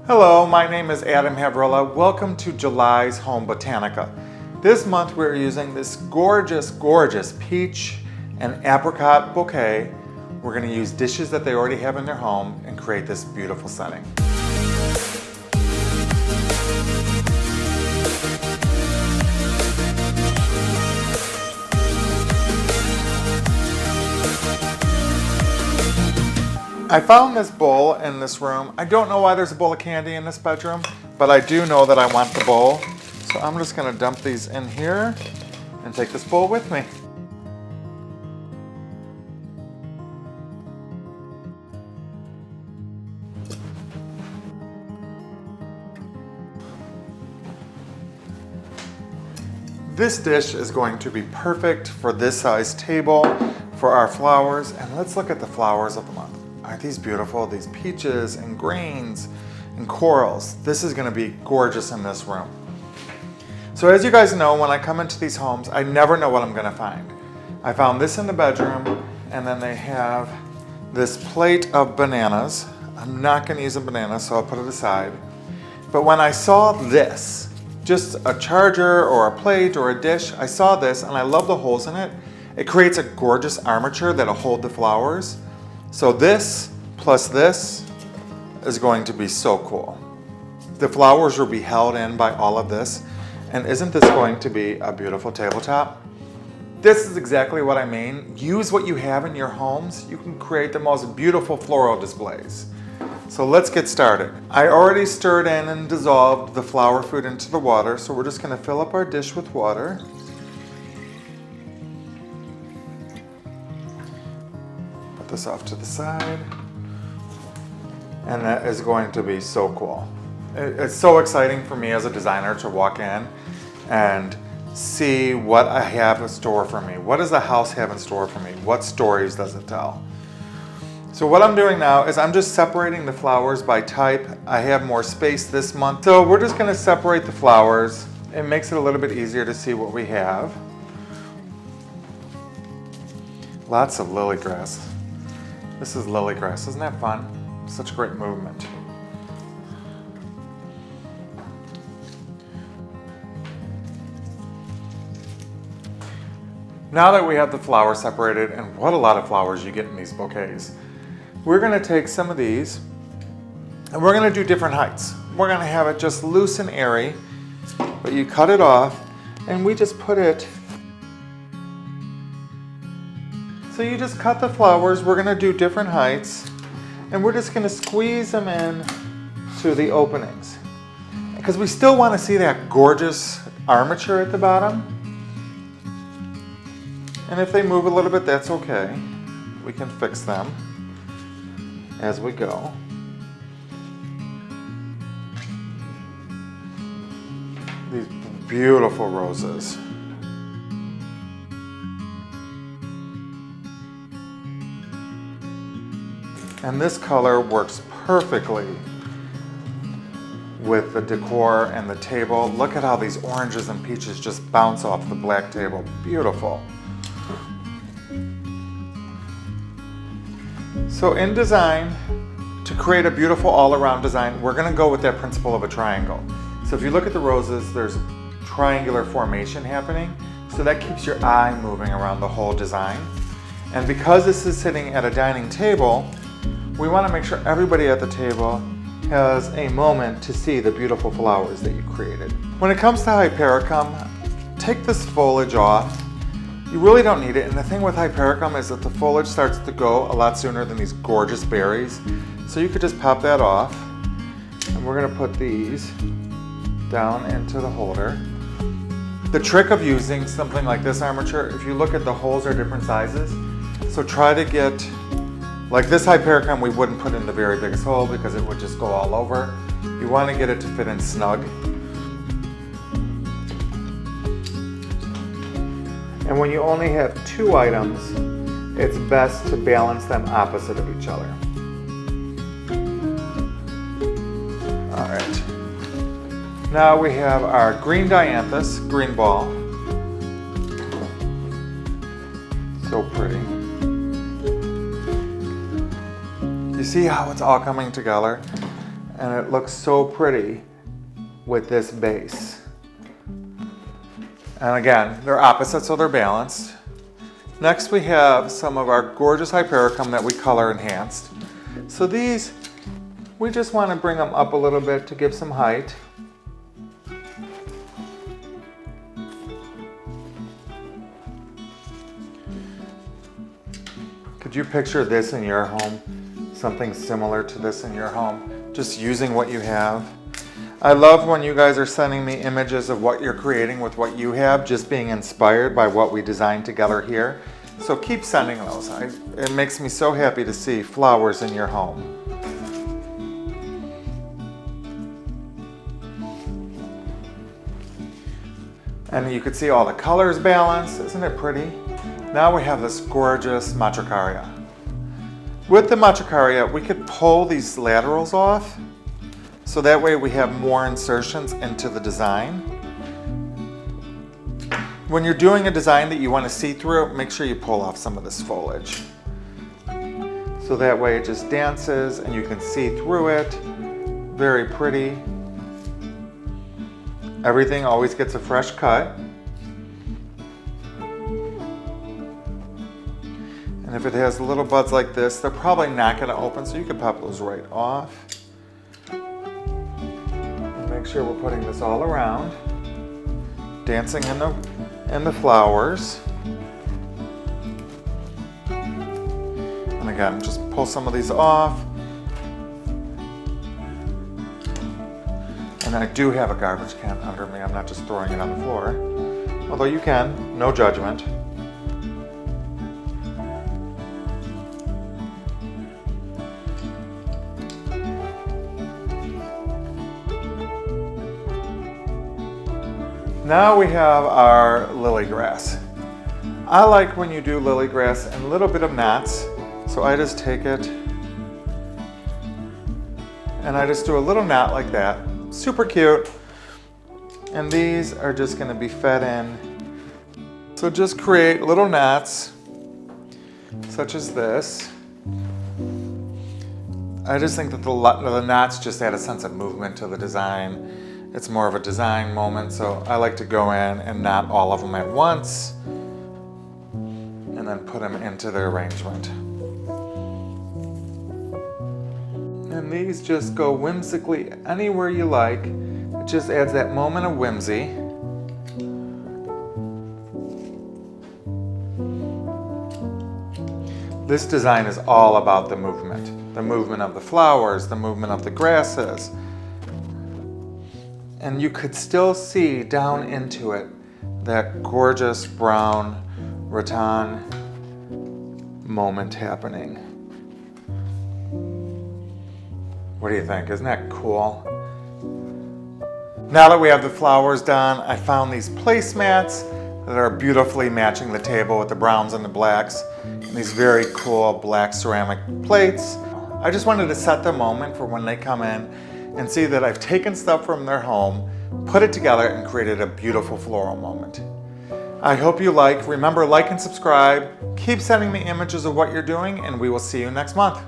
Hello, my name is Adam Havrilla. Welcome to July's Home Botanica. This month we're using this gorgeous peach and apricot bouquet. We're going to use dishes that they already have in their home and create this beautiful setting. I found this bowl in this room. I don't know why there's a bowl of candy in this bedroom, but I do know that I want the bowl. So I'm just gonna dump these in here and take this bowl with me. This dish is going to be perfect for this size table, for our flowers, and let's look at the flowers of the month. Aren't these beautiful? These peaches and greens and corals. This is gonna be gorgeous in this room. So as you guys know, when I come into these homes, I never know what I'm gonna find. I found this in the bedroom, and then they have this plate of bananas. I'm not gonna use a banana, so I'll put it aside. But when I saw this, just a charger or a plate or a dish, I saw this and I love the holes in it. It creates a gorgeous armature that'll hold the flowers. So this plus this is going to be so cool. The flowers will be held in by all of this. And isn't this going to be a beautiful tabletop? This is exactly what I mean. Use what you have in your homes. You can create the most beautiful floral displays. So let's get started. I already stirred in and dissolved the flower food into the water, so we're just gonna fill up our dish with water. Put this off to the side. And that is going to be so cool. It's so exciting for me as a designer to walk in and see what I have in store for me. What does the house have in store for me? What stories does it tell? So what I'm doing now is I'm just separating the flowers by type. I have more space this month. So we're just gonna separate the flowers. It makes it a little bit easier to see what we have. Lots of lily grass. This is lily grass, isn't that fun? Such great movement. Now that we have the flowers separated, and what a lot of flowers you get in these bouquets, we're gonna take some of these and we're gonna do different heights. We're gonna have it just loose and airy, but you cut it off and we just put it. So you just cut the flowers. We're gonna do different heights and we're just gonna squeeze them in to the openings because we still wanna see that gorgeous armature at the bottom. And if they move a little bit, that's okay. We can fix them as we go. These beautiful roses. And this color works perfectly with the decor and the table. Look at how these oranges and peaches just bounce off the black table. Beautiful. So in design, to create a beautiful all-around design, we're gonna go with that principle of a triangle. So if you look at the roses, there's triangular formation happening, so that keeps your eye moving around the whole design. And because this is sitting at a dining table, we wanna make sure everybody at the table has a moment to see the beautiful flowers that you created. When it comes to hypericum, take this foliage off. You really don't need it, and the thing with hypericum is that the foliage starts to go a lot sooner than these gorgeous berries. So you could just pop that off, and we're gonna put these down into the holder. The trick of using something like this armature, if you look at the holes are different sizes, so try to get, like this hypericum we wouldn't put in the very biggest hole because it would just go all over. You wanna get it to fit in snug. And when you only have two items, it's best to balance them opposite of each other. All right. Now we have our green dianthus, green ball. So pretty. You see how it's all coming together? And it looks so pretty with this base. And again, they're opposite, so they're balanced. Next we have some of our gorgeous hypericum that we color enhanced. So these, we just want to bring them up a little bit to give some height. Could you picture this in your home? Something similar to this in your home? Just using what you have. I love when you guys are sending me images of what you're creating with what you have, just being inspired by what we designed together here. So keep sending those. It makes me so happy to see flowers in your home. And you can see all the colors balanced. Isn't it pretty? Now we have this gorgeous matricaria. With the matricaria, we could pull these laterals off, so that way we have more insertions into the design. When you're doing a design that you want to see through, make sure you pull off some of this foliage. So that way it just dances and you can see through it. Very pretty. Everything always gets a fresh cut. And if it has little buds like this, they're probably not going to open, so you can pop those right off. And make sure we're putting this all around, dancing in the flowers. And again, just pull some of these off. And I do have a garbage can under me. I'm not just throwing it on the floor. Although you can, no judgment. Now we have our lily grass. I like when you do lily grass and a little bit of knots. So I just take it and I just do a little knot like that. Super cute. And these are just going to be fed in. So just create little knots such as this. I just think that the knots just add a sense of movement to the design. It's more of a design moment, so I like to go in and knot all of them at once and then put them into the arrangement. And these just go whimsically anywhere you like. It just adds that moment of whimsy. This design is all about the movement of the flowers, the movement of the grasses. And you could still see down into it that gorgeous brown rattan moment happening. What do you think? Isn't that cool? Now that we have the flowers done, I found these placemats that are beautifully matching the table with the browns and the blacks. And these very cool black ceramic plates. I just wanted to set the moment for when they come in and see that I've taken stuff from their home, put it together, and created a beautiful floral moment. I hope you like. Remember, like and subscribe. Keep sending me images of what you're doing, and we will see you next month.